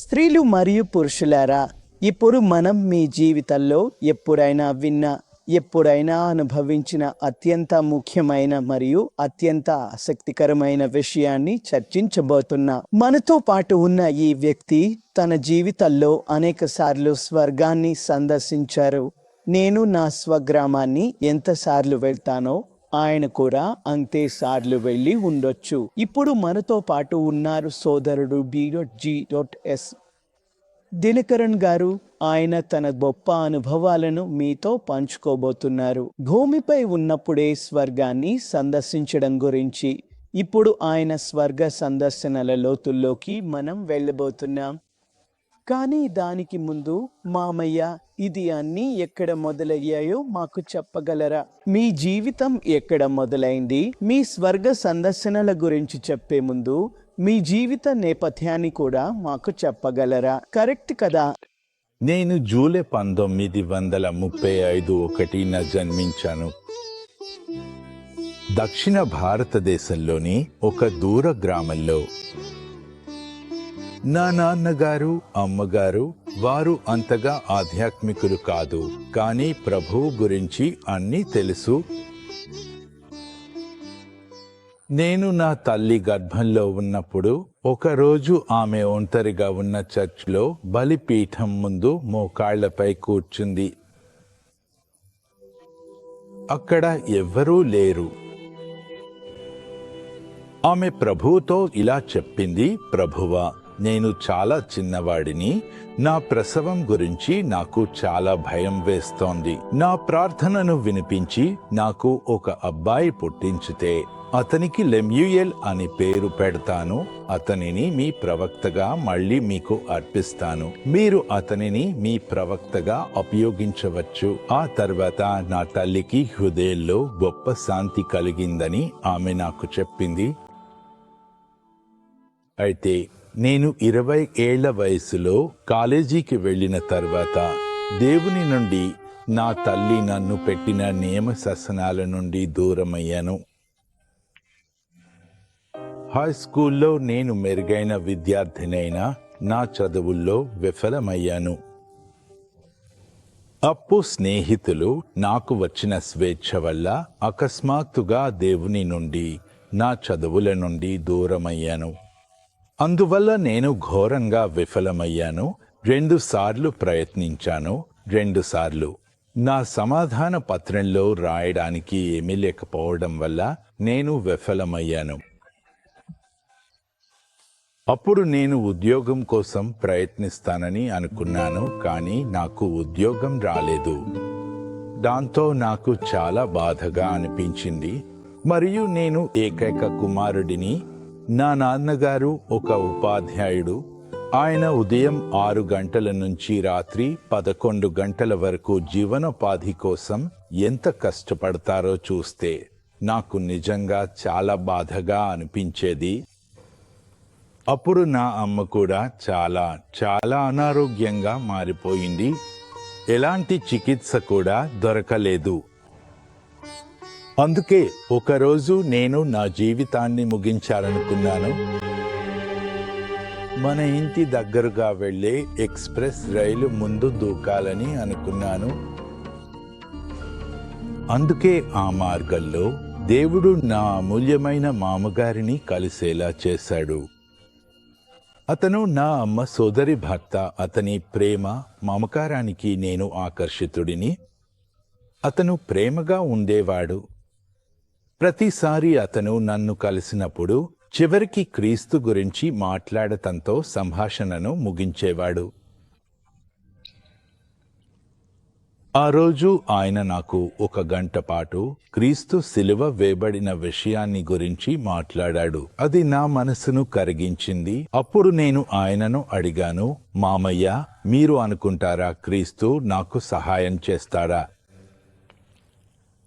స్త్రీలు మరియు పురుషులారా, ఇప్పుడు మనం మీ జీవితంలో ఎప్పుడైనా విన్న, ఎప్పుడైనా అనుభవించిన అత్యంత ముఖ్యమైన మరియు అత్యంత ఆసక్తికరమైన విషయాన్ని చర్చించబోతున్నాం. మనతో పాటు ఉన్న ఈ వ్యక్తి తన జీవితంలో అనేకసార్లు స్వర్గాన్ని సందర్శించారు. నేను నా స్వగ్రామాన్ని ఎంతసార్లు వెళ్తానో ఆయన కూడా అంతే సార్లు వెళ్ళి ఉండొచ్చు. ఇప్పుడు మనతో పాటు ఉన్నారు సోదరుడు B.G.S. దినకరన్ గారు. ఆయన తన గొప్ప అనుభవాలను మీతో పంచుకోబోతున్నారు. భూమిపై ఉన్నప్పుడే స్వర్గాన్ని సందర్శించడం గురించి. ఇప్పుడు ఆయన స్వర్గ సందర్శనల లోతుల్లోకి మనం వెళ్ళబోతున్నాం. కానీ దానికి ముందు మామయ్య, ఇది అన్నీ ఎక్కడ మొదలయ్యాయో మాకు చెప్పగలరా? మీ జీవితం ఎక్కడ మొదలైంది? మీ స్వర్గ సందర్శనల గురించి చెప్పే ముందు మీ జీవిత నేపథ్యాన్ని కూడా మాకు చెప్పగలరా? కరెక్ట్ కదా? నేను జూలై 1935 జన్మించాను. దక్షిణ భారతదేశంలోని ఒక దూర గ్రామంలో. నా నాన్నగారు, అమ్మగారు వారు అంతగా ఆధ్యాత్మికులు కాదు, కానీ ప్రభువు గురించి అన్నీ తెలుసు. నేను నా తల్లి గర్భంలో ఉన్నప్పుడు ఒకరోజు ఆమె ఒంటరిగా ఉన్న చర్చ్లో బలిపీఠం ముందు మోకాళ్లపై కూర్చుంది. అక్కడ ఎవ్వరూ లేరు. ఆమె ప్రభువుతో ఇలా చెప్పింది: ప్రభువా, నేను చాలా చిన్నవాడిని. నా ప్రసవం గురించి నాకు చాలా భయం వేస్తోంది. నా ప్రార్థనను వినిపించి నాకు ఒక అబ్బాయి పుట్టించితే అతనికి లెమ్యూయల్ అని పేరు పెడతాను. అతనిని మీ ప్రవక్తగా మళ్ళీ మీకు అర్పిస్తాను. మీరు అతనిని మీ ప్రవక్తగా ఉపయోగించవచ్చు. ఆ తర్వాత నా తల్లికి హృదయంలో గొప్ప శాంతి కలిగిందని ఆమె నాకు చెప్పింది. అయితే నేను 20 ఏళ్ల వయసులో కాలేజీకి వెళ్ళిన తర్వాత దేవుని నుండి, నా తల్లి నన్ను పెట్టిన నియమ శాసనాల నుండి దూరమయ్యాను. హై స్కూల్లో నేను మెరుగైన విద్యార్థినైనా నా చదువుల్లో విఫలమయ్యాను. అప్పు స్నేహితులు నాకు వచ్చిన స్వేచ్ఛ వల్ల అకస్మాత్తుగా దేవుని నుండి, నా చదువుల నుండి దూరమయ్యాను. అందువల్ల నేను ఘోరంగా విఫలమయ్యాను. 2 సార్లు ప్రయత్నించాను. 2 సార్లు నా సమాధాన పత్రంలో రాయడానికి ఏమీ లేకపోవడం వల్ల నేను విఫలమయ్యాను. అప్పుడు నేను ఉద్యోగం కోసం ప్రయత్నిస్తానని అనుకున్నాను, కానీ నాకు ఉద్యోగం రాలేదు. దాంతో నాకు చాలా బాధగా అనిపించింది. మరియు నేను ఏకైక కుమారుడిని. నా నాన్నగారు ఒక ఉపాధ్యాయుడు. ఆయన ఉదయం 6 గంటల నుంచి రాత్రి 11 గంటల వరకు జీవనోపాధి కోసం ఎంత కష్టపడతారో చూస్తే నాకు నిజంగా చాలా బాధగా అనిపించేది. అప్పుడు నా అమ్మ కూడా చాలా చాలా అనారోగ్యంగా మారిపోయింది. ఎలాంటి చికిత్స కూడా దొరకలేదు. అందుకే ఒకరోజు నేను నా జీవితాన్ని ముగించాలనుకున్నాను. మన ఇంటి దగ్గరగా వెళ్ళే ఎక్స్ప్రెస్ రైలు ముందు దూకాలని అనుకున్నాను. అందుకే ఆ మార్గంలో దేవుడు నా అమూల్యమైన మామగారిని కలిసేలా చేశాడు. అతను నా అమ్మ సోదరి భర్త. అతని ప్రేమ, మమకారానికి నేను ఆకర్షితుడిని. అతను ప్రేమగా ఉండేవాడు. ప్రతిసారి అతను నన్ను కలిసినప్పుడు చివరికి క్రీస్తు గురించి మాట్లాడటంతో సంభాషణను ముగించేవాడు. ఆ రోజు ఆయన నాకు 1 గంట పాటు క్రీస్తు సిలువ వేయబడిన విషయాన్ని గురించి మాట్లాడాడు. అది నా మనసును కరిగించింది. అప్పుడు నేను ఆయనను అడిగాను, మామయ్య, మీరు అనుకుంటారా క్రీస్తు నాకు సహాయం చేస్తాడా?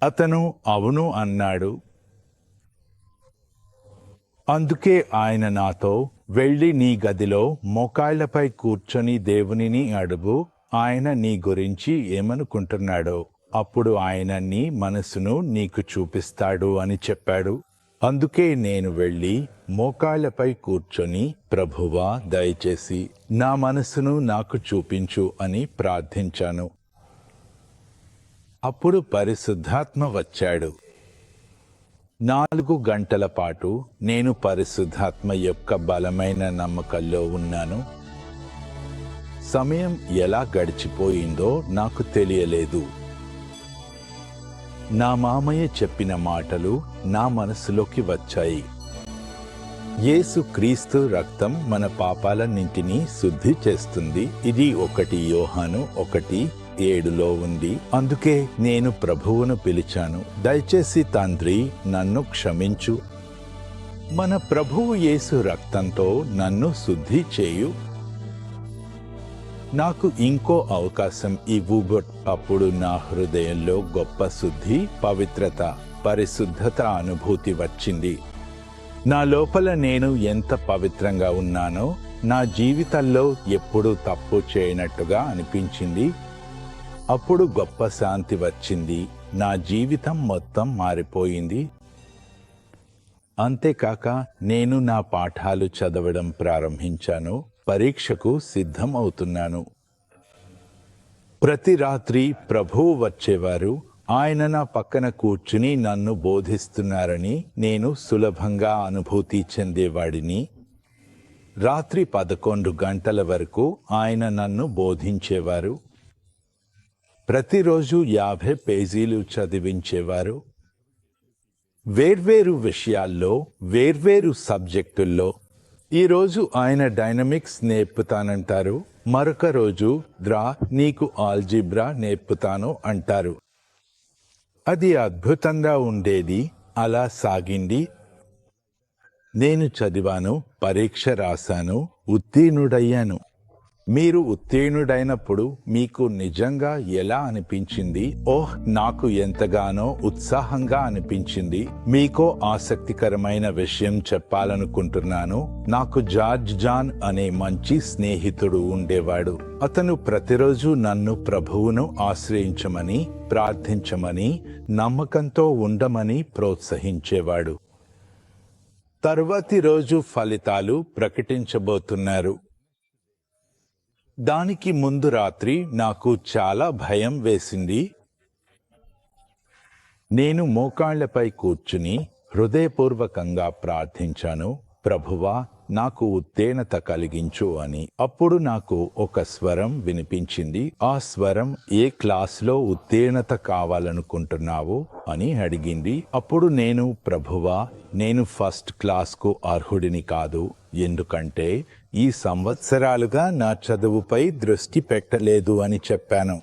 అతను అవును అన్నాడు. అందుకే ఆయన నాతో, వెళ్ళి నీ గదిలో మోకాళ్లపై కూర్చొని దేవునిని అడుగు, ఆయన నీ గురించి ఏమనుకుంటున్నాడో అప్పుడు ఆయన నీ మనసును నీకు చూపిస్తాడు అని చెప్పాడు. అందుకే నేను వెళ్ళి మోకాళ్ళపై కూర్చొని, ప్రభువా, దయచేసి నా మనసును నాకు చూపించు అని ప్రార్థించాను. అప్పుడు పరిశుద్ధాత్మ వచ్చాడు. 4 గంటల పాటు నేను పరిశుద్ధాత్మ యొక్క బలమైన నమ్మకంలో ఉన్నాను. సమయం ఎలా గడిచిపోయిందో నాకు తెలియలేదు. నా మామయ్య చెప్పిన మాటలు నా మనసులోకి వచ్చాయి. యేసు క్రీస్తు రక్తం మన పాపాలన్నింటినీ శుద్ధి చేస్తుంది. ఇది 1 యోహాను 1:7లో ఉంది. అందుకే నేను ప్రభువును పిలిచాను, దయచేసి తండ్రి నన్ను క్షమించు. మన ప్రభువు యేసు రక్తంతో నన్ను శుద్ధి చేయు. నాకు ఇంకో అవకాశం ఇవ్వు. అప్పుడు నా హృదయంలో గొప్ప శుద్ధి, పవిత్రత, పరిశుద్ధత అనుభూతి వచ్చింది. నా లోపల నేను ఎంత పవిత్రంగా ఉన్నానో, నా జీవితంలో ఎప్పుడూ తప్పు చేయనట్టుగా అనిపించింది. అప్పుడు గొప్ప శాంతి వచ్చింది. నా జీవితం మొత్తం మారిపోయింది. అంతేకాక నేను నా పాఠాలు చదవడం ప్రారంభించాను. పరీక్షకు సిద్ధం అవుతున్నాను. ప్రతి రాత్రి ప్రభువు వచ్చేవారు. ఆయన నా పక్కన కూర్చుని నన్ను బోధిస్తున్నారని నేను సులభంగా అనుభూతి చెందేవాడిని. రాత్రి 11 గంటల వరకు ఆయన నన్ను బోధించేవారు. ప్రతిరోజు 50 పేజీలు చదివించేవారు. వేర్వేరు విషయాల్లో, వేర్వేరు సబ్జెక్టుల్లో. ఈరోజు ఆయన డైనమిక్స్ నేర్పుతానంటారు, మరొక రోజు నీకు ఆల్జీబ్రా నేర్పుతాను అంటారు. అది అద్భుతంగా ఉండేది. అలా సాగింది. నేను చదివాను, పరీక్ష రాశాను, ఉత్తీర్ణుడయ్యాను. మీరు ఉత్తీర్ణుడైనప్పుడు మీకు నిజంగా ఎలా అనిపించింది? ఓహ్, నాకు ఎంతగానో ఉత్సాహంగా అనిపించింది. మీకో ఆసక్తికరమైన విషయం చెప్పాలనుకుంటున్నాను. నాకు జాన్ అనే మంచి స్నేహితుడు ఉండేవాడు. అతను ప్రతిరోజు నన్ను ప్రభువును ఆశ్రయించమని, ప్రార్థించమని, నమ్మకంతో ఉండమని ప్రోత్సహించేవాడు. తరువాతి రోజు ఫలితాలు ప్రకటించబోతున్నారు. దానికి ముందు రాత్రి నాకు చాలా భయం వేసింది. నేను మోకాళ్లపై కూర్చుని హృదయపూర్వకంగా ప్రార్థించాను, ప్రభువా, నాకు ఉత్తీర్ణత కలిగించు అని. అప్పుడు నాకు ఒక స్వరం వినిపించింది. ఆ స్వరం, ఏ క్లాస్లో ఉత్తీర్ణత కావాలనుకుంటున్నావు అని అడిగింది. అప్పుడు నేను, ప్రభువా, నేను ఫస్ట్ క్లాస్కు అర్హుడిని కాదు, ఎందుకంటే ఈ సంవత్సరాలుగా నా చదువుపై దృష్టి పెట్టలేదు అని చెప్పాను.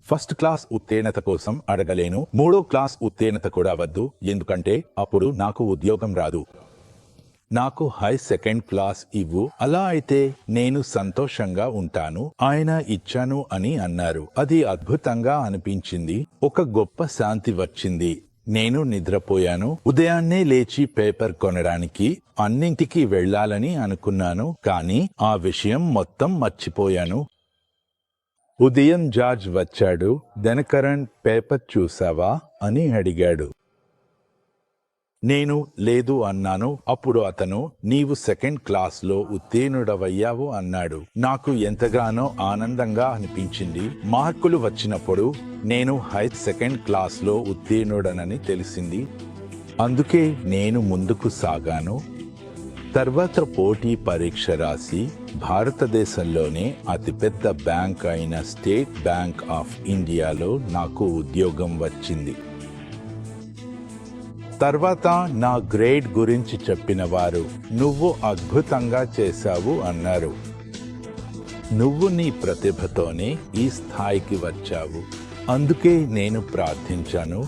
ఫస్ట్ క్లాస్ ఉత్తీర్ణత కోసం అడగలేను, 3వ క్లాస్ ఉత్తీర్ణత కూడా వద్దు, ఎందుకంటే అప్పుడు నాకు ఉద్యోగం రాదు. నాకు హై సెకండ్ క్లాస్ ఇవ్వు, అలా అయితే నేను సంతోషంగా ఉంటాను. ఆయన ఇచ్చాను అని అన్నారు. అది అద్భుతంగా అనిపించింది. ఒక గొప్ప శాంతి వచ్చింది. నేను నిద్రపోయాను. ఉదయాన్నే లేచి పేపర్ కొనడానికి అన్నింటికి వెళ్ళాలని అనుకున్నాను, కానీ ఆ విషయం మొత్తం మర్చిపోయాను. ఉదయం జార్జ్ వచ్చాడు. దినకరన్, పేపర్ చూసావా అని అడిగాడు. నేను లేదు అన్నాను. అప్పుడు అతను, నీవు సెకండ్ క్లాస్లో ఉత్తీర్ణుడవయ్యావు అన్నాడు. నాకు ఎంతగానో ఆనందంగా అనిపించింది. మార్కులు వచ్చినప్పుడు నేను హై సెకండ్ క్లాస్లో ఉత్తీర్ణుడనని తెలిసింది. అందుకే నేను ముందుకు సాగాను. తర్వాత పోటీ పరీక్ష రాసి భారతదేశంలోనే అతిపెద్ద బ్యాంక్ అయిన స్టేట్ బ్యాంక్ ఆఫ్ ఇండియాలో నాకు ఉద్యోగం వచ్చింది. తర్వాత నా గ్రేడ్ గురించి చెప్పిన వారు, నువ్వు అద్భుతంగా చేశావు అన్నారు. నువ్వు నీ ప్రతిభతోనే ఈ స్థాయికి వచ్చావు. అందుకే నేను ప్రార్థించాను,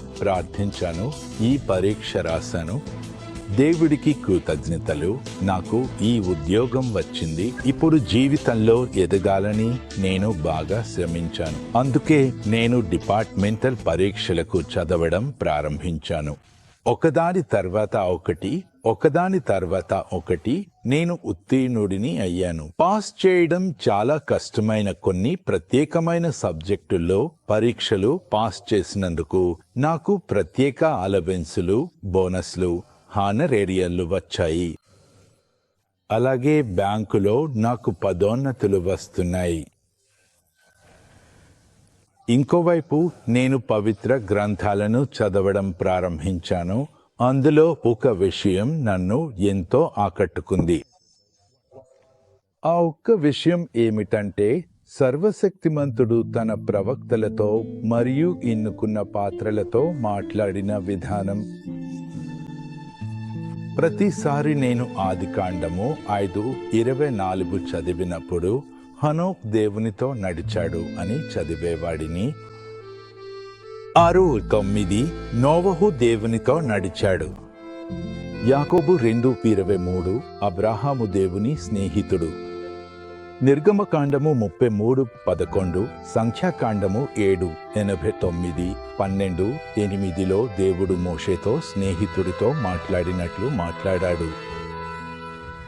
ఈ పరీక్ష రాశాను. దేవుడికి కృతజ్ఞతలు, నాకు ఈ ఉద్యోగం వచ్చింది. ఇప్పుడు జీవితంలో ఎదగాలని నేను బాగా శ్రమించాను. అందుకే నేను డిపార్ట్మెంటల్ పరీక్షలకు చదవడం ప్రారంభించాను. ఒకదాని తర్వాత ఒకటి ఒకదాని తర్వాత ఒకటి నేను ఉత్తీర్ణుడిని అయ్యాను. పాస్ చేయడం చాలా కష్టమైన కొన్ని ప్రత్యేకమైన సబ్జెక్టుల్లో పరీక్షలు పాస్ చేసినందుకు నాకు ప్రత్యేక అలవెన్సులు, బోనస్లు, హానరేరియన్లు వచ్చాయి. అలాగే బ్యాంకులో నాకు పదోన్నతులు వస్తున్నాయి. ఇంకోవైపు నేను పవిత్ర గ్రంథాలను చదవడం ప్రారంభించాను. అందులో ఒక విషయం నన్ను ఎంతో ఆకట్టుకుంది. ఆ ఒక్క విషయం ఏమిటంటే, సర్వశక్తిమంతుడు తన ప్రవక్తలతో మరియు ఎన్నుకున్న పాత్రలతో మాట్లాడిన విధానం. ప్రతిసారి నేను ఆదికాండము 5:24 చదివినప్పుడు హనోక్ దేవునితో నడిచాడు అని చదివేవాడిని. 6:9 నోవహు దేవునితో నడిచాడు. యాకోబు 2:23 అబ్రాహాము దేవుని స్నేహితుడు. నిర్గమకాండము 33:11, సంఖ్యాకాండము 7:89, 12:8 దేవుడు మోషేతో స్నేహితుడితో మాట్లాడినట్లు మాట్లాడాడు.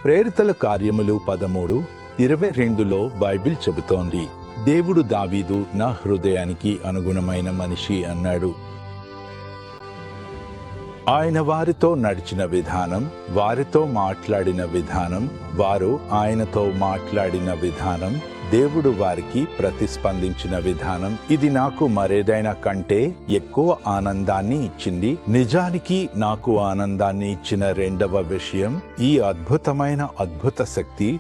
ప్రేరితుల కార్యములు 13:22 బైబిల్ చెబుతోంది, దేవుడు దావీదు నా హృదయానికి అనుగుణమైన మనిషి అన్నాడు. ఆయన వారితో నడిచిన విధానం, వారితో మాట్లాడిన విధానం, వారు ఆయనతో మాట్లాడిన విధానం, దేవుడు వారికి ప్రతిస్పందించిన విధానం, ఇది నాకు మరేదైనా కంటే ఎక్కువ ఆనందాన్ని ఇచ్చింది. నిజానికి నాకు ఆనందాన్ని ఇచ్చిన రెండవ విషయం ఈ అద్భుత శక్తి.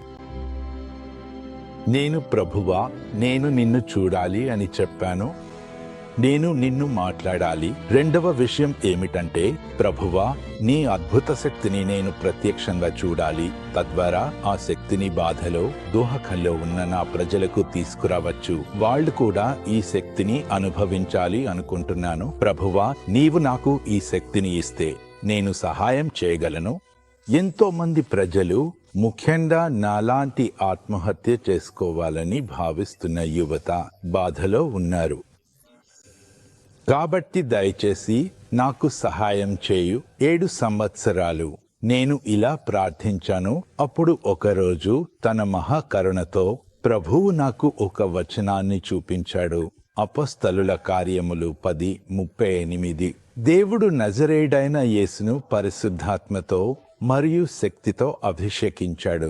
నేను ప్రభువా, నేను నిన్ను చూడాలి అని చెప్పాను. నేను నిన్ను మాట్లాడాలి. రెండవ విషయం ఏమిటంటే, ప్రభువా, నీ అద్భుత శక్తిని నేను ప్రత్యక్షంగా చూడాలి. తద్వారా ఆ శక్తిని బాధలో, దోహకంలో ఉన్న నా ప్రజలకు తీసుకురావచ్చు. వాళ్ళు కూడా ఈ శక్తిని అనుభవించాలి అనుకుంటున్నాను. ప్రభువా, నీవు నాకు ఈ శక్తిని ఇస్తే నేను సహాయం చేయగలను. ఎంతో మంది ప్రజలు, ముఖ్యంగా నాలాంటి ఆత్మహత్య చేసుకోవాలని భావిస్తున్న యువత బాధలో ఉన్నారు. కాబట్టి దయచేసి నాకు సహాయం చేయు. 7 సంవత్సరాలు నేను ఇలా ప్రార్థించాను. అప్పుడు ఒకరోజు తన మహాకరుణతో ప్రభువు నాకు ఒక వచనాన్ని చూపించాడు. అపొస్తలుల కార్యములు 10:38. దేవుడు నజరేయుడైన యేసును పరిశుద్ధాత్మతో మరియు శక్తితో అభిషేకించాడు.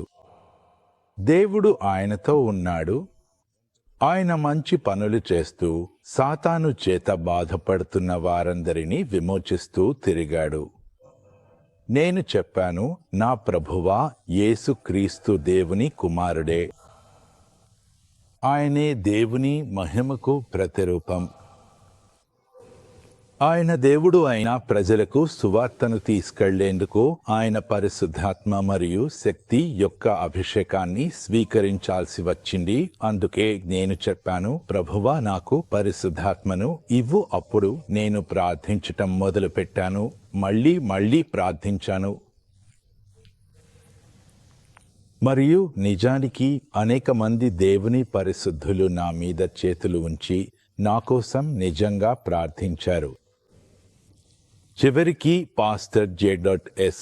దేవుడు ఆయనతో ఉన్నాడు. ఆయన మంచి పనులు చేస్తూ సాతాను చేత బాధపడుతున్న వారందరినీ విమోచిస్తూ తిరిగాడు. నేను చెప్పాను, నా ప్రభువా, యేసు క్రీస్తు దేవుని కుమారుడే. ఆయనే దేవుని మహిమకు ప్రతిరూపం. ఆయన దేవుడు అయిన ప్రజలకు సువార్తను తీసుకెళ్లేందుకు ఆయన పరిశుద్ధాత్మ మరియు శక్తి యొక్క అభిషేకాన్ని స్వీకరించాల్సి వచ్చింది. అందుకే నేను చెప్పాను, ప్రభువా, నాకు పరిశుద్ధాత్మను ఇవ్వు. అప్పుడు నేను ప్రార్థించటం మొదలుపెట్టాను. మళ్ళీ ప్రార్థించాను. మరియు నిజానికి అనేక మంది దేవుని పరిశుద్ధులు నా మీద చేతులు ఉంచి నా కోసం నిజంగా ప్రార్థించారు. చివరికి పాస్టర్ J.S.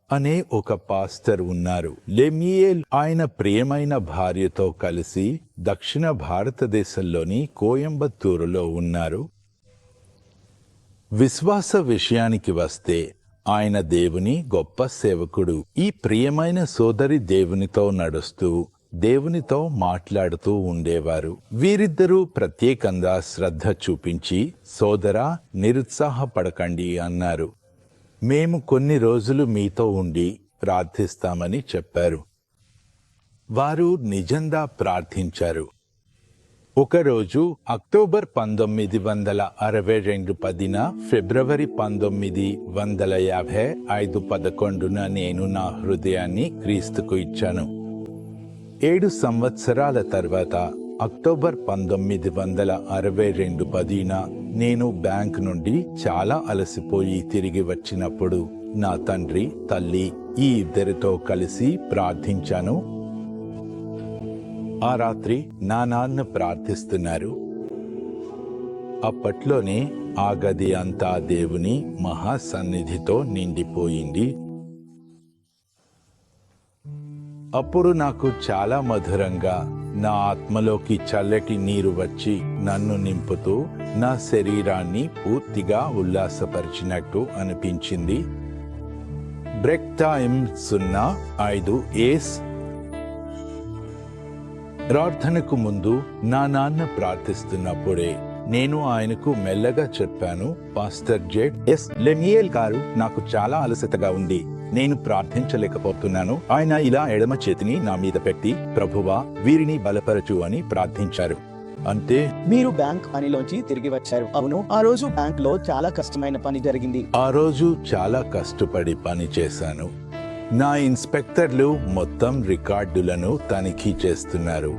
అనే ఒక పాస్టర్ ఉన్నారు. లెమియేల్ ఆయన ప్రియమైన భార్యతో కలిసి దక్షిణ భారతదేశంలోని కోయంబత్తూరులో ఉన్నారు. విశ్వాస విషయానికి వస్తే ఆయన దేవుని గొప్ప సేవకుడు. ఈ ప్రియమైన సోదరి దేవునితో నడుస్తూ దేవునితో మాట్లాడుతూ ఉండేవారు. వీరిద్దరూ ప్రత్యేకంగా శ్రద్ధ చూపించి, సోదరా, నిరుత్సాహపడకండి అన్నారు. మేము కొన్ని రోజులు మీతో ఉండి ప్రార్థిస్తామని చెప్పారు. వారు నిజంగా ప్రార్థించారు. ఒకరోజు అక్టోబర్ 1962 10న ఫిబ్రవరి 1955 11న నేను నా హృదయాన్ని క్రీస్తుకు ఇచ్చాను. 7 సంవత్సరాల తర్వాత అక్టోబర్ 1962 10న నేను బ్యాంక్ నుండి చాలా అలసిపోయి తిరిగి వచ్చినప్పుడు నా తండ్రి, తల్లి ఈ ఇద్దరితో కలిసి ప్రార్థించాను. ఆ రాత్రి నా నాన్న ప్రార్థిస్తున్నారు. అప్పట్లోనే ఆ గది అంతా దేవుని మహాసన్నిధితో నిండిపోయింది. అప్పుడు నాకు చాలా మధురంగా నా ఆత్మలోకి చల్లటి నీరు వచ్చి నన్ను నింపుతూ నా శరీరాన్ని పూర్తిగా ఉల్లాసపరిచినట్టు అనిపించింది. బ్రేక్ టైం 05 ఏస్. ప్రార్థనకు ముందు నా నాన్న ప్రార్థిస్తున్నప్పుడే నేను ఆయనకు మెల్లగా చెప్పాను, పాస్టర్ జెడ్.ఎస్. లెమియేల్ గారు, నాకు చాలా అలసటగా ఉంది, నేను ప్రార్థించలేకపోతున్నాను. ఆయన ఇలా ఎడమ చేతిని నా మీద పెట్టి, ప్రభువా వీరిని బలపరచు అని ప్రార్థించారు. అంతే. మీరు బ్యాంక్ పనిలోంచి తిరిగి వచ్చారు. అవును, ఆ రోజు బ్యాంక్ లో చాలా కష్టమైన పని జరిగింది. ఆ రోజు చాలా కష్టపడి పని చేశాను. నా ఇన్స్పెక్టర్లు మొత్తం రికార్డులను తనిఖీ చేస్తున్నారు.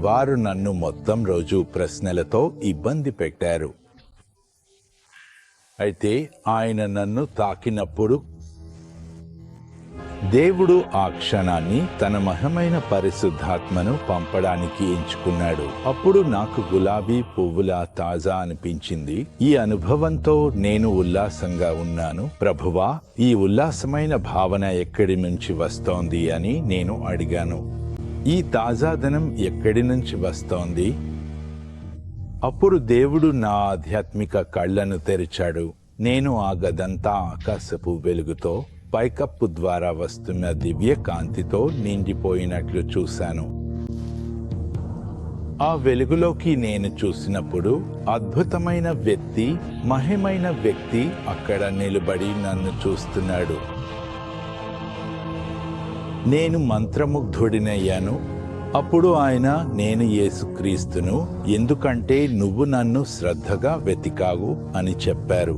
వారు నన్ను మొత్తం రోజు ప్రశ్నలతో ఇబ్బంది పెట్టారు. అయితే ఆయన నన్ను తాకినప్పుడు దేవుడు ఆ క్షణాన్ని తన మహిమైన పరిశుద్ధాత్మను పంపడానికి ఎంచుకున్నాడు. అప్పుడు నాకు గులాబీ పువ్వులా తాజా అనిపించింది. ఈ అనుభవంతో నేను ఉల్లాసంగా ఉన్నాను. ప్రభువా, ఈ ఉల్లాసమైన భావన ఎక్కడి నుంచి వస్తోంది అని నేను అడిగాను. ఈ తాజాదనం ఎక్కడి నుంచి వస్తోంది? అప్పుడు దేవుడు నా ఆధ్యాత్మిక కళ్ళను తెరిచాడు. నేను ఆ గదంతా ఆకాశపు వెలుగుతో, పైకప్పు ద్వారా వస్తున్న దివ్య కాంతితో నిండిపోయినట్లు చూశాను. ఆ వెలుగులోకి నేను చూసినప్పుడు అద్భుతమైన వ్యక్తి, మహిమైన వ్యక్తి అక్కడ నిలబడి నన్ను చూస్తున్నాడు. నేను మంత్రముగ్ధుడినయ్యాను. అప్పుడు ఆయన, నేను యేసుక్రీస్తును, ఎందుకంటే నువ్వు నన్ను శ్రద్ధగా వెతికావు అని చెప్పారు.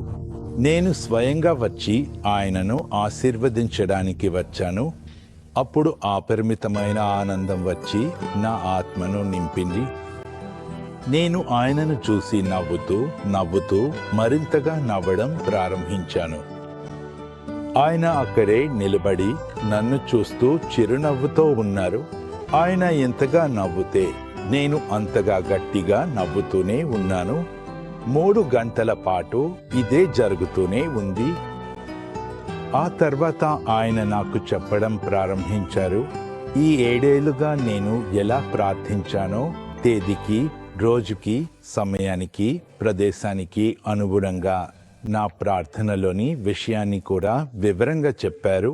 నేను స్వయంగా వచ్చి ఆయనను ఆశీర్వదించడానికి వచ్చాను. అప్పుడు అపరిమితమైన ఆనందం వచ్చి నా ఆత్మను నింపింది. నేను ఆయనను చూసి నవ్వుతూ మరింతగా నవ్వడం ప్రారంభించాను. ఆయన అక్కడే నిలబడి నన్ను చూస్తూ చిరునవ్వుతో ఉన్నారు. ఆయన ఎంతగా నవ్వుతే నేను అంతగా గట్టిగా నవ్వుతూనే ఉన్నాను. 3 గంటల పాటు ఇదే జరుగుతూనే ఉంది. ఆ తర్వాత ఆయన నాకు చెప్పడం ప్రారంభించారు. ఈ 7 ఏళ్లుగా నేను ఎలా ప్రార్థించానో తేదీకి, రోజుకి, సమయానికి, ప్రదేశానికి అనుగుణంగా నా ప్రార్థనలోని విషయాన్ని కూడా వివరంగా చెప్పారు.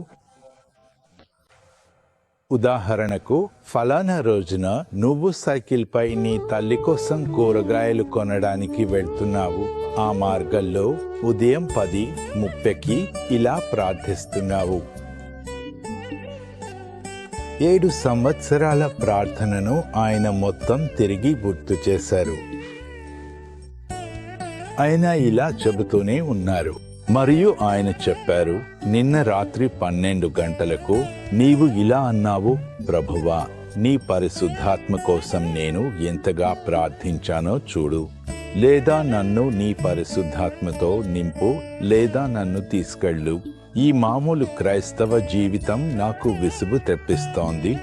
ఉదాహరణకు, ఫలానా రోజున నువ్వు సైకిల్పై నీ తల్లి కోసం కూరగాయలు కొనడానికి వెళ్తున్నావు. ఆ మార్గంలో ఉదయం 10:30కి ఇలా ప్రార్థిస్తున్నావు. 7 సంవత్సరాల ప్రార్థనను ఆయన మొత్తం తిరిగి గుర్తు చేశారు. ఆయన ఇలా చెబుతూనే ఉన్నారు. మరియు ఆయన చెప్పారు, నిన్న రాత్రి 12 గంటలకు నీవు ఇలా అన్నావు, ప్రభువా, నీ పరిశుద్ధాత్మ కోసం నేను ఎంతగా ప్రార్థించానో చూడు. లేదా నన్ను నీ పరిశుద్ధాత్మతో నింపు, లేదా నన్ను తీసుకెళ్ళు. ఈ మామూలు క్రైస్తవ జీవితం నాకు విసుగు తెప్పిస్తోంది.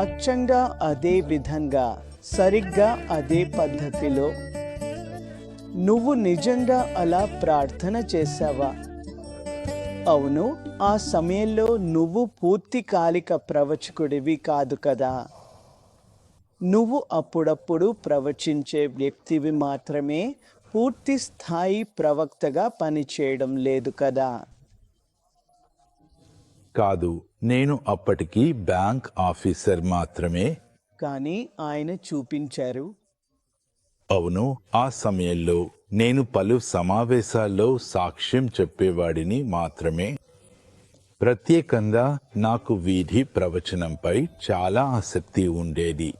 అచ్చంగా అదే విధంగా, సరిగ్గా అదే పద్ధతిలో నువ్వు నిజంగా అలా ప్రార్థన చేశావా? అవును, ఆ సమయంలో నువ్వు పూర్తికాలిక ప్రవచకుడివి కాదు కదా. నువ్వు అప్పుడప్పుడు ప్రవచించే వ్యక్తివి మాత్రమే, పూర్తి స్థాయి ప్రవక్తగా పనిచేయడం లేదు కదా. కాదు, నేను అప్పటికి బ్యాంక్ ఆఫీసర్ మాత్రమే. కానీ ఆయన చూపించారు. అవును, ఆ సమయంలో నేను పలు సమావేశాల్లో సాక్ష్యం చెప్పేవాడిని మాత్రమే. ప్రత్యేకంగా నాకు వీధి ప్రవచనంపై చాలా ఆసక్తి ఉండేది.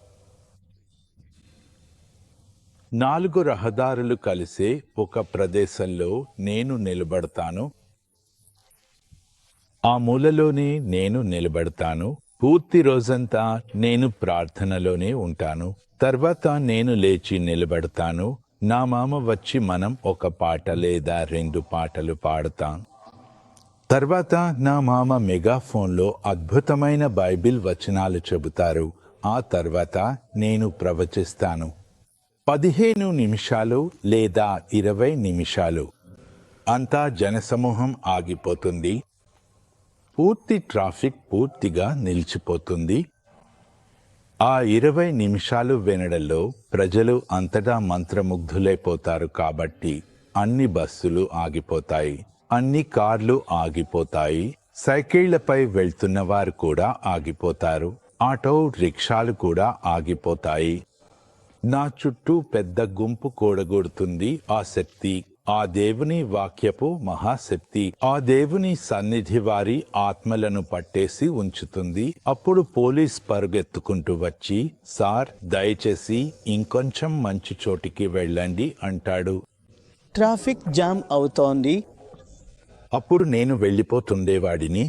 4 రహదారులు కలిసే ఒక ప్రదేశంలో నేను నిలబడతాను. ఆ మూలలోనే నేను నిలబడతాను. పూర్తి రోజంతా నేను ప్రార్థనలోనే ఉంటాను. తర్వాత నేను లేచి నిలబడతాను. నా మామ వచ్చి మనం ఒక పాట లేదా 2 పాటలు పాడతాం. తర్వాత నా మామ మెగాఫోన్లో అద్భుతమైన బైబిల్ వచనాలు చెబుతారు. ఆ తర్వాత నేను ప్రవచిస్తాను. 15 నిమిషాలు లేదా 20 నిమిషాలు. అంతా జనసమూహం ఆగిపోతుంది. పూర్తి ట్రాఫిక్ పూర్తిగా నిలిచిపోతుంది. ఆ 20 నిమిషాలు వినడంలో ప్రజలు అంతటా మంత్రముగ్ధులైపోతారు. కాబట్టి అన్ని బస్సులు ఆగిపోతాయి, అన్ని కార్లు ఆగిపోతాయి, సైకిళ్లపై వెళ్తున్న వారు కూడా ఆగిపోతారు, ఆటో రిక్షాలు కూడా ఆగిపోతాయి. నా చుట్టూ పెద్ద గుంపు కూడగొడుతుంది. ఆ శక్తి, ఆ దేవుని వాక్యపు మహాశక్తి, ఆ దేవుని సన్నిధి వారి ఆత్మలను పట్టేసి ఉంచుతుంది. అప్పుడు పోలీస్ పరుగెత్తుకుంటూ వచ్చి, సార్ దయచేసి ఇంకొంచెం మంచి చోటికి వెళ్ళండి అంటాడు. ట్రాఫిక్ జామ్ అవుతోంది. అప్పుడు నేను వెళ్ళిపోతుండేవాడిని.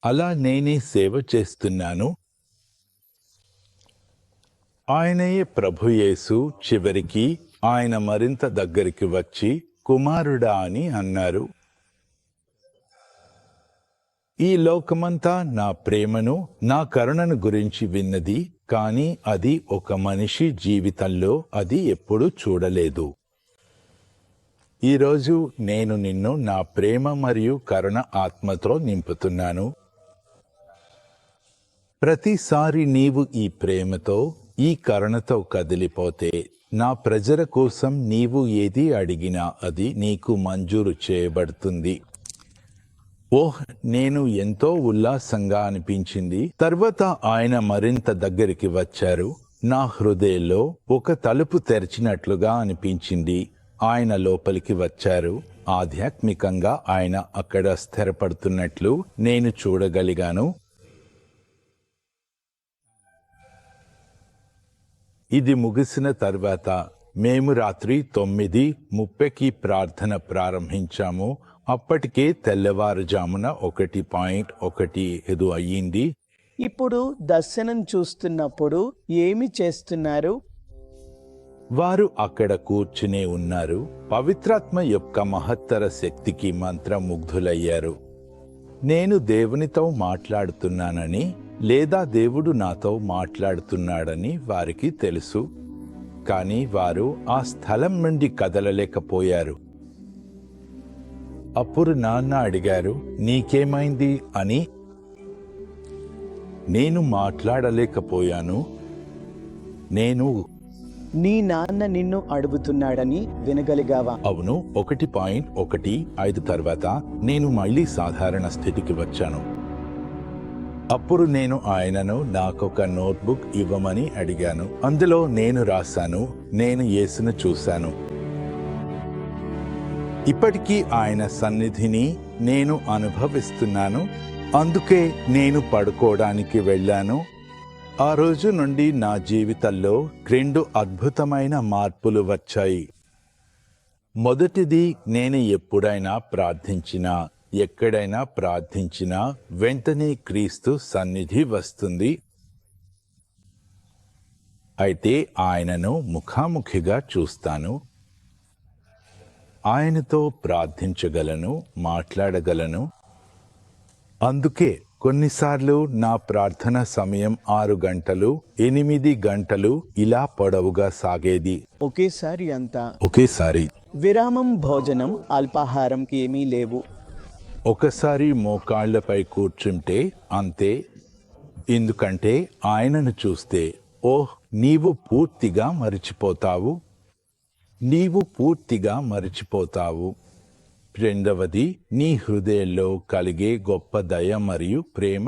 అలా నేనే సేవ చేస్తున్నాను. ఆయనయే ప్రభుయేసు. చివరికి ఆయన మరింత దగ్గరికి వచ్చి, కుమారుడా అని అన్నారు. ఈ లోకమంతా నా ప్రేమను, నా కరుణను గురించి విన్నది, కానీ అది ఒక మనిషి జీవితంలో అది ఎప్పుడూ చూడలేదు. ఈరోజు నేను నిన్ను నా ప్రేమ మరియు కరుణ ఆత్మతో నింపుతున్నాను. ప్రతిసారి నీవు ఈ ప్రేమతో, ఈ కరుణతో కదిలిపోతే, నా ప్రజల కోసం నీవు ఏది అడిగినా అది నీకు మంజూరు చేయబడుతుంది. ఓహ్, నేను ఎంతో ఉల్లాసంగా అనిపించింది. తర్వాత ఆయన మరింత దగ్గరికి వచ్చారు. నా హృదయంలో ఒక తలుపు తెరిచినట్లుగా అనిపించింది. ఆయన లోపలికి వచ్చారు. ఆధ్యాత్మికంగా ఆయన అక్కడ స్థిరపడుతున్నట్లు నేను చూడగలిగాను. ఇది ముగిసిన తర్వాత మేము రాత్రి 9:30కి ప్రార్థన ప్రారంభించాము. అప్పటికే తెల్లవారుజామున 1:15 అయ్యింది. ఇప్పుడు దర్శనం చూస్తున్నప్పుడు ఏమి చేస్తున్నారు? వారు అక్కడ కూర్చునే ఉన్నారు. పవిత్రాత్మ యొక్క మహత్తర శక్తికి మంత్రముగ్ధులయ్యారు. నేను దేవునితో మాట్లాడుతున్నానని, లేదా దేవుడు నాతో మాట్లాడుతున్నాడని వారికి తెలుసు. కానీ వారు ఆ స్థలం నుండి కదలలేకపోయారు. అప్పుడు నాన్న అడిగారు, నీకేమైంది అని. నేను మాట్లాడలేకపోయాను. నీ నాన్న నిన్ను అడుగుతున్నాడని వినగలిగావా? అవును. 1:15 తర్వాత నేను మళ్ళీ సాధారణ స్థితికి వచ్చాను. అప్పుడు నేను ఆయనను నాకొక నోట్బుక్ ఇవ్వమని అడిగాను. అందులో నేను రాశాను, నేను యేసును చూశాను. ఇప్పటికీ ఆయన సన్నిధిని నేను అనుభవిస్తున్నాను. అందుకే నేను పడుకోవడానికి వెళ్ళాను. ఆ రోజు నుండి నా జీవితంలో 2 అద్భుతమైన మార్పులు వచ్చాయి. మొదటిది, నేను ఎప్పుడైనా ప్రార్థించినా, ఎక్కడైనా ప్రార్థించినా వెంటనే క్రీస్తు సన్నిధి వస్తుంది. అయితే ఆయనను ముఖాముఖిగా చూస్తాను. ఆయనతో ప్రార్థించగలను, మాట్లాడగలను. అందుకే కొన్నిసార్లు నా ప్రార్థన సమయం 6 గంటలు, 8 గంటలు ఇలా పొడవుగా సాగేది. ఒకేసారి అంతా? ఒకేసారి. విరామం, భోజనం, అల్పాహారంకి ఏమీ లేవు. ఒకసారి మోకాళ్లపై కూర్చుంటే అంతే. ఎందుకంటే ఆయనను చూస్తే, ఓహ్, నీవు పూర్తిగా మరిచిపోతావు. నీవు పూర్తిగా మరిచిపోతావు. రెండవది, నీ హృదయంలో కలిగే గొప్ప దయ మరియు ప్రేమ.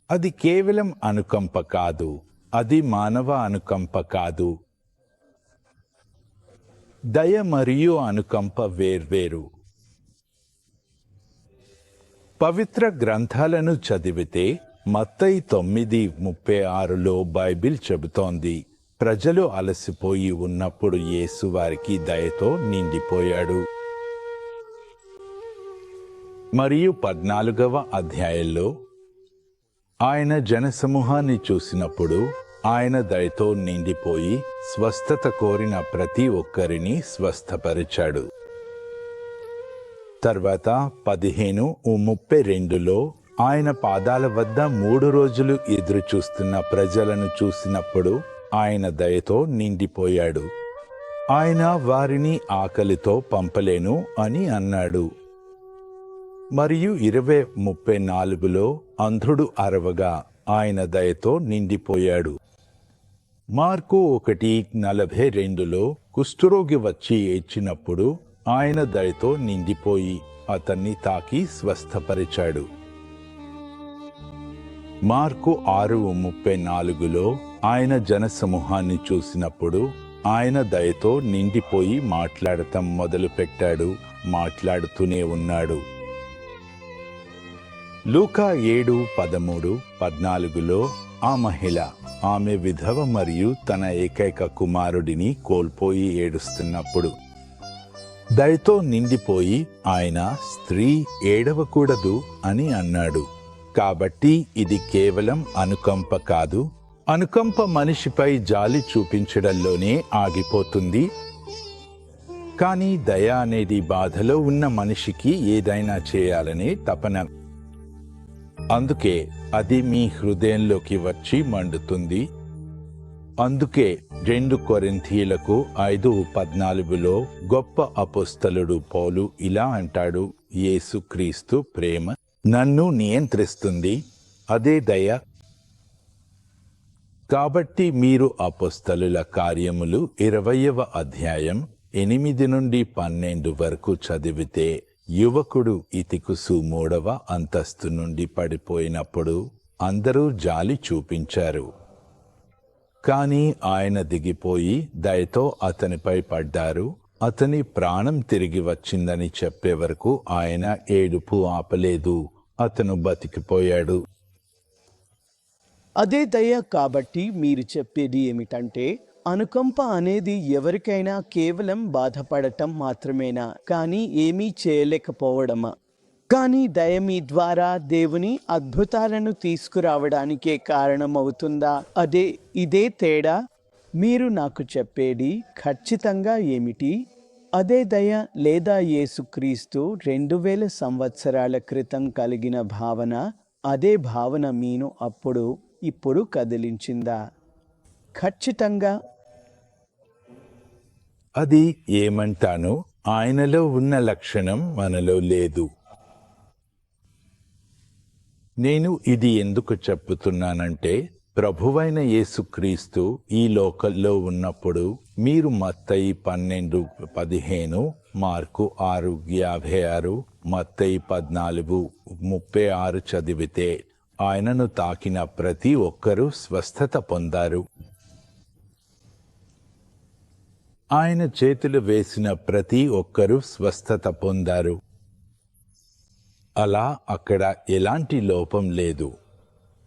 అది కేవలం అనుకంప కాదు, అది మానవ అనుకంప కాదు. దయ మరియు అనుకంప వేర్వేరు. పవిత్ర గ్రంథాలను చదివితే మత్తయి 9:36లో బైబిల్ చెబుతోంది, ప్రజలు అలసిపోయి ఉన్నప్పుడు యేసు వారికి దయతో నిండిపోయాడు. మరియు 14వ అధ్యాయంలో ఆయన జనసమూహాన్ని చూసినప్పుడు ఆయన దయతో నిండిపోయి స్వస్థత కోరిన ప్రతి ఒక్కరిని స్వస్థపరిచాడు. తర్వాత 15:32లో ఆయన పాదాల వద్ద 3 రోజులు ఎదురు చూస్తున్న ప్రజలను చూసినప్పుడు ఆయన దయతో నిండిపోయాడు. ఆయన వారిని ఆకలితో పంపలేను అని అన్నాడు. మరియు 20:34లో అంధుడు అరవగా ఆయన దయతో నిండిపోయాడు. మార్కు 1:42లో కుష్ఠరోగి వచ్చి ఏడ్చినప్పుడు ఆయన దయతో నిండిపోయి అతన్ని తాకి స్వస్థపరిచాడు. మార్కు 6:34లో ఆయన జనసమూహాన్ని చూసినప్పుడు ఆయన దయతో నిండిపోయి మాట్లాడటం మొదలుపెట్టాడు, మాట్లాడుతూనే ఉన్నాడు. లూకా 7:13-14లో ఆ మహిళ, ఆమె విధవ మరియు తన ఏకైక కుమారుడిని కోల్పోయి ఏడుస్తున్నప్పుడు దయతో నిండిపోయి ఆయన, స్త్రీ ఏడవకూడదు అని అన్నాడు. కాబట్టి ఇది కేవలం అనుకంప కాదు. అనుకంప మనిషిపై జాలి చూపించడంలోనే ఆగిపోతుంది. కానీ దయ అనేది బాధలో ఉన్న మనిషికి ఏదైనా చేయాలనే తపన. అందుకే అది మీ హృదయంలోకి వచ్చి మండుతుంది. అందుకే 2 కొరింథీయులకు 5:14లో గొప్ప అపోస్తలుడు పౌలు ఇలా అంటాడు, యేసుక్రీస్తు ప్రేమ నన్ను నియంత్రిస్తుంది, అదే దయ. కాబట్టి మీరు అపోస్తలుల కార్యములు 20వ అధ్యాయం 8-12 వరకు చదివితే, యువకుడు ఇతికుసు 3వ అంతస్తు నుండి పడిపోయినప్పుడు అందరూ జాలి చూపించారు. కానీ ఆయన దిగిపోయి దయతో అతనిపై పడ్డారు. అతని ప్రాణం తిరిగి వచ్చిందని చెప్పే వరకు ఆయన ఏడుపు ఆపలేదు. అతను బతికిపోయాడు. అదే దయ. కాబట్టి మీరు చెప్పేది ఏమిటంటే, అనుకంప అనేది ఎవరికైనా కేవలం బాధపడటం మాత్రమేనా, కానీ ఏమీ చేయలేకపోవడమా? కానీ దయ మీ ద్వారా దేవుని అద్భుతాలను తీసుకురావడానికే కారణమవుతుందా? ఇదే తేడా. మీరు నాకు చెప్పేది ఖచ్చితంగా ఏమిటి? అదే దయ లేదా యేసుక్రీస్తు 2000 సంవత్సరాల క్రితం కలిగిన భావన, అదే భావన మీను ఇప్పుడు కదిలించిందా? ఖచ్చితంగా. అది ఏమంటాను, ఆయనలో ఉన్న లక్షణం మనలో లేదు. నేను ఇది ఎందుకు చెప్పుతున్నానంటే, ప్రభువైన యేసుక్రీస్తు ఈ లోకంలో ఉన్నప్పుడు మీరు మత్తయి 12:15, మార్కు 6:56, మత్తయి 14:36 చదివితే ఆయనను తాకిన ప్రతి ఒక్కరూ స్వస్థత పొందారు. ఆయన చేతులు వేసిన ప్రతి ఒక్కరూ స్వస్థత పొందారు. అలా అక్కడ ఎలాంటి లోపం లేదు.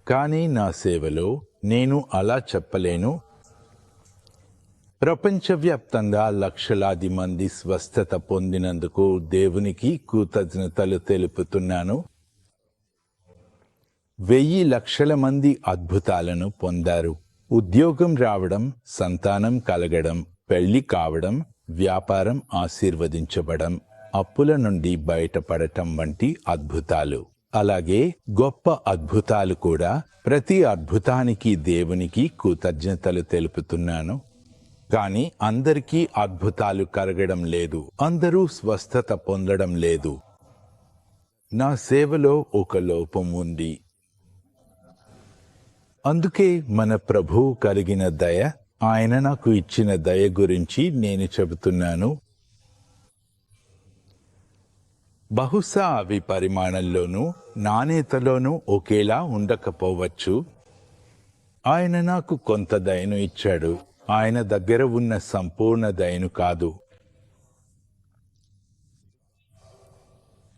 కానీ నా సేవలో నేను అలా చెప్పలేను. ప్రపంచవ్యాప్తంగా లక్షలాది మంది స్వస్థత పొందినందుకు దేవునికి కృతజ్ఞతలు తెలుపుతున్నాను. 1000 లక్షల మంది అద్భుతాలను పొందారు. ఉద్యోగం రావడం, సంతానం కలగడం, పెళ్లి కావడం, వ్యాపారం ఆశీర్వదించబడం, అప్పుల నుండి బయటపడటం వంటి అద్భుతాలు. అలాగే గొప్ప అద్భుతాలు కూడా. ప్రతి అద్భుతానికి దేవునికి కృతజ్ఞతలు తెలుపుతున్నాను. కానీ అందరికీ అద్భుతాలు కలగడం లేదు. అందరూ స్వస్థత పొందడం లేదు. నా సేవలో ఒక లోపం ఉంది. అందుకే మన ప్రభువు కలిగిన దయ, ఆయన నాకు ఇచ్చిన దయ గురించి నేను చెబుతున్నాను. బహుశా అవి పరిమాణంలోనూ నాణ్యతలోనూ ఒకేలా ఉండకపోవచ్చు. ఆయన నాకు కొంత దయను ఇచ్చాడు. ఆయన దగ్గర ఉన్న సంపూర్ణ దయను కాదు.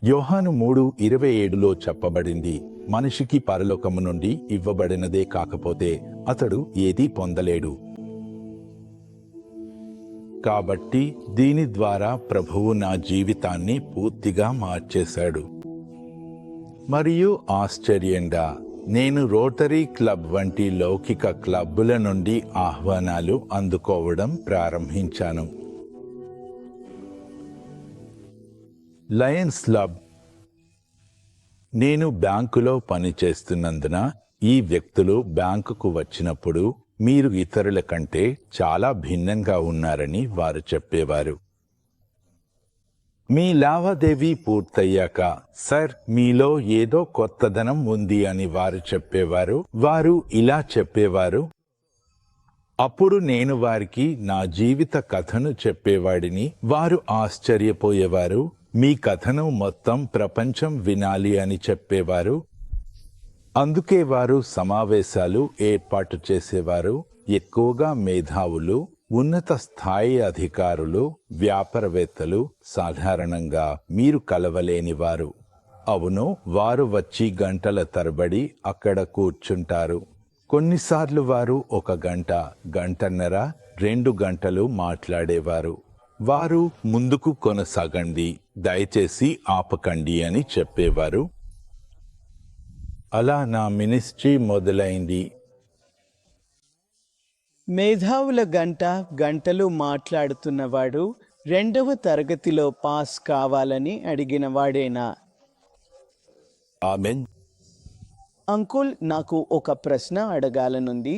యోహాను 3:27లో చెప్పబడింది, మనిషికి పరలోకము నుండి ఇవ్వబడినదే కాకపోతే అతడు ఏదీ పొందలేడు. కాబట్టి దీని ద్వారా ప్రభువు నా జీవితాన్ని పూర్తిగా మార్చేశాడు. మరియు ఆశ్చర్యంగా నేను రోటరీ క్లబ్ వంటి లౌకిక క్లబ్బుల నుండి ఆహ్వానాలు అందుకోవడం ప్రారంభించాను. Lions club. నేను బ్యాంకులో పనిచేస్తున్నందున ఈ వ్యక్తులు బ్యాంకుకు వచ్చినప్పుడు మీరు ఇతరుల కంటే చాలా భిన్నంగా ఉన్నారని వారు చెప్పేవారు. మీ లావాదేవీ పూర్తయ్యాక, సర్, మీలో ఏదో కొత్తదనం ఉంది అని వారు చెప్పేవారు. వారు ఇలా చెప్పేవారు. అప్పుడు నేను వారికి నా జీవిత కథను చెప్పేవాడిని. వారు ఆశ్చర్యపోయేవారు. మీ కథను మొత్తం ప్రపంచం వినాలి అని చెప్పేవారు. అందుకే వారు సమావేశాలు ఏర్పాటు చేసేవారు. ఎక్కువగా మేధావులు, ఉన్నత స్థాయి అధికారులు, వ్యాపారవేత్తలు సాధారణంగా మీరు కలవలేనివారు. అవును, వారు వచ్చి గంటల తరబడి అక్కడ కూర్చుంటారు. కొన్నిసార్లు వారు 1 గంట, గంటన్నర, 2 గంటలు మాట్లాడేవారు. వారు ముందుకు కొనసాగండి, దయచేసి ఆపకండి అని చెప్పేవారు. అలా నా మినిస్ట్రీ మొదలైంది. మేధావుల గంటలు మాట్లాడుతున్నవాడు 2వ తరగతిలో పాస్ కావాలని అడిగినవాడేనా? ఆమెన్. అంకుల్, నాకు ఒక ప్రశ్న అడగాలనుంది.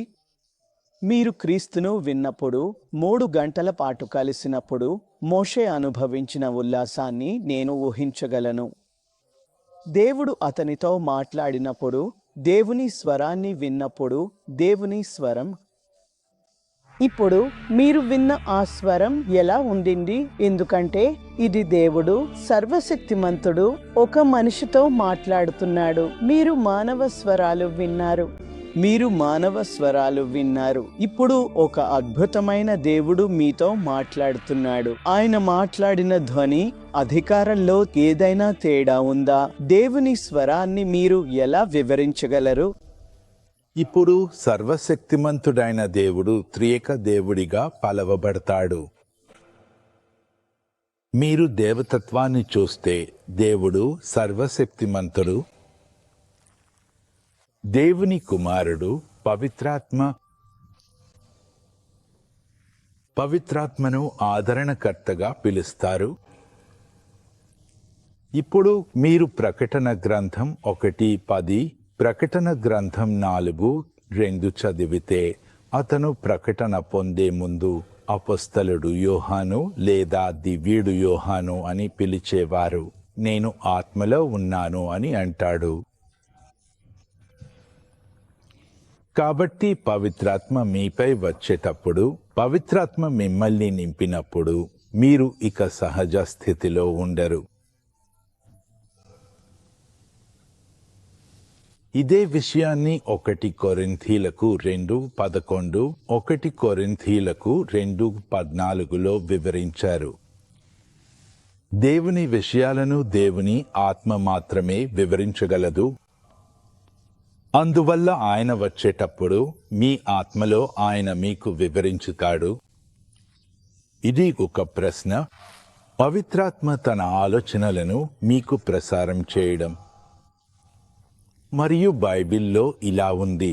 మీరు క్రీస్తును విన్నప్పుడు, 3 గంటల పాటు కలిసినప్పుడు మోషే అనుభవించిన ఉల్లాసాన్ని నేను ఊహించగలను. దేవుడు అతనితో మాట్లాడినప్పుడు, దేవుని స్వరాన్ని విన్నప్పుడు దేవుని స్వరం. ఇప్పుడు మీరు విన్న ఆ స్వరం ఎలా ఉండింది? ఎందుకంటే ఇది దేవుడు సర్వశక్తిమంతుడు ఒక మనిషితో మాట్లాడుతున్నాడు. మీరు మానవ స్వరాలు విన్నారు. ఇప్పుడు ఒక అద్భుతమైన దేవుడు మీతో మాట్లాడుతున్నాడు. ఆయన మాట్లాడిన ధ్వని, అధికారంలో ఏదైనా తేడా ఉందా? దేవుని స్వరాన్ని మీరు ఎలా వివరించగలరు? ఇప్పుడు సర్వశక్తిమంతుడైన దేవుడు త్రియేక దేవుడిగా పలవబడతాడు. మీరు దేవతత్వాన్ని చూస్తే దేవుడు సర్వశక్తిమంతుడు. దేవుని కుమారుడు పవిత్రాత్మను ఆదరణకర్తగా పిలుస్తారు. ఇప్పుడు మీరు ప్రకటన గ్రంథం 1:10, ప్రకటన గ్రంథం 4:2 చదివితే, అతను ప్రకటన పొందే ముందు అపొస్తలుడు యోహాను లేదా దివ్యుడు యోహాను అని పిలిచేవారు. నేను ఆత్మలో ఉన్నాను అని అంటాడు. కాబట్టి పవిత్రాత్మ మీపై వచ్చేటప్పుడు, పవిత్రాత్మ మిమ్మల్ని నింపినప్పుడు మీరు ఇక సహజ స్థితిలో ఉండరు. ఇదే విషయాన్ని 1 కొరింథీలకు 2:11, 1 కొరింథీలకు 2:14లో వివరించారు. దేవుని విషయాలను దేవుని ఆత్మ మాత్రమే వివరించగలదు. అందువల్ల ఆయన వచ్చేటప్పుడు మీ ఆత్మలో ఆయన మీకు వివరించుతాడు. ఇది ఒక ప్రశ్న. పవిత్రాత్మ తన ఆలోచనలను మీకు ప్రసారం చేయడం. మరియు బైబిల్లో ఇలా ఉంది.